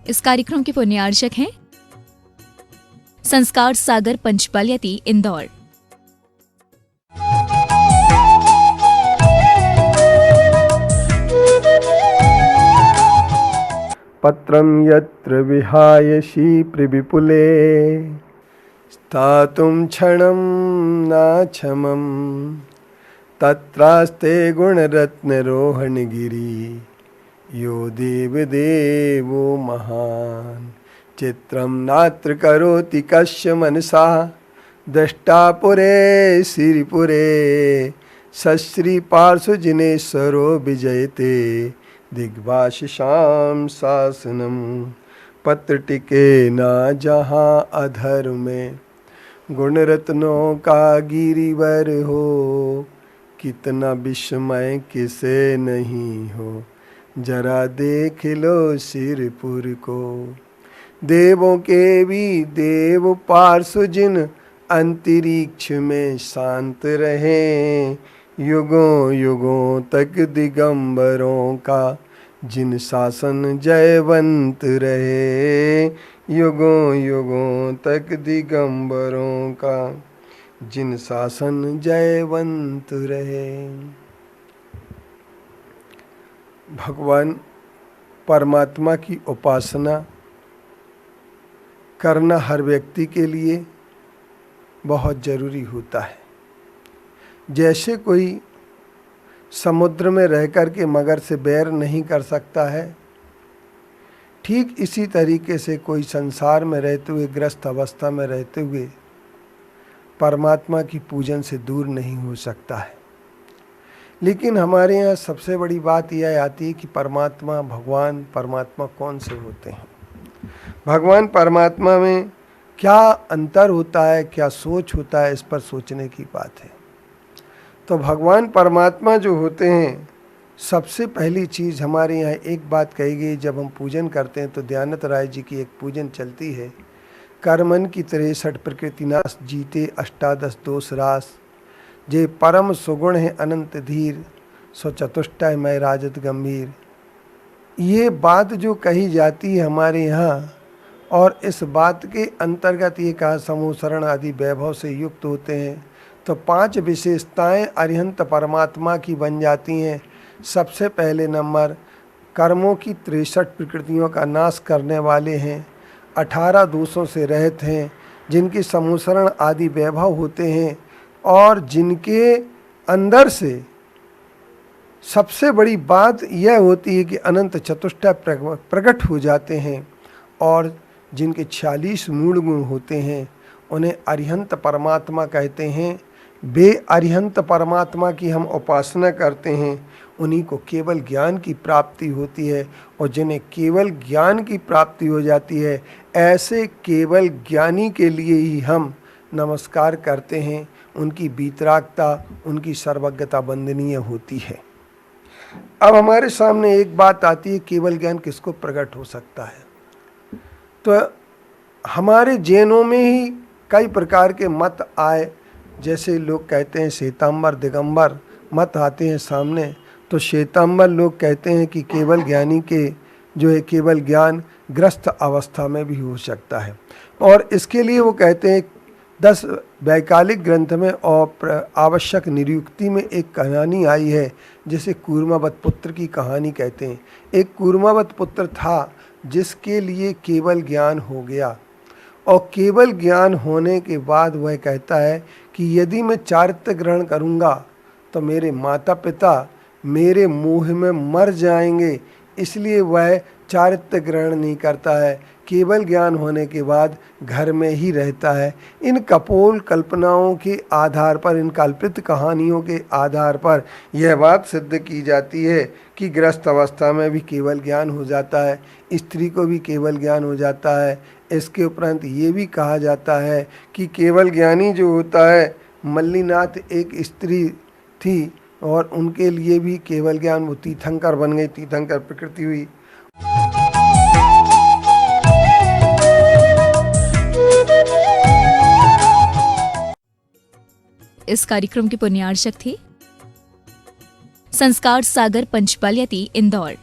इस कार्यक्रम के पुण्यार्चक हैं संस्कार सागर पंचपलियती इंदौर। पत्रं यत्र विहायसि विपुले स्थातुं क्षणं नाक्षमं तत्रास्ते गुणरत्नरोहणगिरि यो देवदेवो महान् चित्रं नात्र करोति कस्य मनसा द्रष्टा पुरे श्रीपुरे सश्री पार्श्वजिनेश्वरो विजयते दिग्भाषिषां शासनम। पत्र टिके ना जहाँ अधर में गुणरत्नों का गिरिवर हो, कितना विस्मय किसे नहीं हो, जरा देख लो सिरपुर को। देवों के भी देव पार्श्व जिन अंतरिक्ष में शांत रहे, युगों युगों तक दिगंबरों का जिन शासन जयवंत रहे, युगों युगों तक दिगंबरों का जिन शासन जयवंत रहे। भगवान परमात्मा की उपासना करना हर व्यक्ति के लिए बहुत ज़रूरी होता है। जैसे कोई समुद्र में रह कर के मगर से बैर नहीं कर सकता है, ठीक इसी तरीके से कोई संसार में रहते हुए, ग्रस्त अवस्था में रहते हुए परमात्मा की पूजन से दूर नहीं हो सकता है। लेकिन हमारे यहाँ सबसे बड़ी बात यह आती है कि परमात्मा, भगवान परमात्मा कौन से होते हैं, भगवान परमात्मा में क्या अंतर होता है, क्या सोच होता है, इस पर सोचने की बात है। तो भगवान परमात्मा जो होते हैं, सबसे पहली चीज़ हमारे यहाँ एक बात कही गई, जब हम पूजन करते हैं तो दयानंद राय जी की एक पूजन चलती है, कर्मन की 63 प्रकृति नाश, जीते अष्टादश दोष रास, जे परम सुगुण है अनंत धीर, सो चतुष्टय मय राजत गंभीर। ये बात जो कही जाती है हमारे यहाँ, और इस बात के अंतर्गत ये कहा समूह शरण आदि वैभव से युक्त होते हैं, तो 5 विशेषताएं अरिहंत परमात्मा की बन जाती हैं। सबसे पहले नंबर, कर्मों की 63 प्रकृतियों का नाश करने वाले हैं, 18 दोषों से रहित हैं, जिनकी समूसरण आदि वैभव होते हैं, और जिनके अंदर से सबसे बड़ी बात यह होती है कि अनंत चतुष्टय प्रकट हो जाते हैं, और जिनके 46 मूल गुण होते हैं उन्हें अरिहंत परमात्मा कहते हैं। वे अरिहंत परमात्मा की हम उपासना करते हैं, उन्हीं को केवल ज्ञान की प्राप्ति होती है, और जिन्हें केवल ज्ञान की प्राप्ति हो जाती है, ऐसे केवल ज्ञानी के लिए ही हम नमस्कार करते हैं। उनकी वीतरागता, उनकी सर्वज्ञता वंदनीय होती है। अब हमारे सामने एक बात आती है, केवल ज्ञान किसको प्रकट हो सकता है। तो हमारे जैनों में ही कई प्रकार के मत आए, जैसे लोग कहते हैं श्वेतांबर दिगंबर मत आते हैं सामने। तो श्वेतांबर लोग कहते हैं कि केवल ज्ञानी के जो है केवल ज्ञान ग्रस्त अवस्था में भी हो सकता है, और इसके लिए वो कहते हैं 10 वैकालिक ग्रंथ में और आवश्यक निरुक्ति में एक कहानी आई है, जिसे कूर्मावत पुत्र की कहानी कहते हैं। एक कूर्मावत पुत्र था जिसके लिए केवल ज्ञान हो गया, और केवल ज्ञान होने के बाद वह कहता है कि यदि मैं चारित्र ग्रहण करूँगा तो मेरे माता पिता मेरे मोह में मर जाएंगे, इसलिए वह चारित्र ग्रहण नहीं करता है, केवल ज्ञान होने के बाद घर में ही रहता है। इन कपोल कल्पनाओं के आधार पर, इन कल्पित कहानियों के आधार पर यह बात सिद्ध की जाती है कि ग्रस्त अवस्था में भी केवल ज्ञान हो जाता है, स्त्री को भी केवल ज्ञान हो जाता है। इसके उपरांत ये भी कहा जाता है कि केवल ज्ञानी जो होता है, मल्लीनाथ एक स्त्री थी और उनके लिए भी केवल ज्ञान, वो तीर्थंकर बन गई, तीर्थंकर प्रकृति हुई। इस कार्यक्रम के पुण्यार्चक थे संस्कार सागर पंचपलियती इंदौर।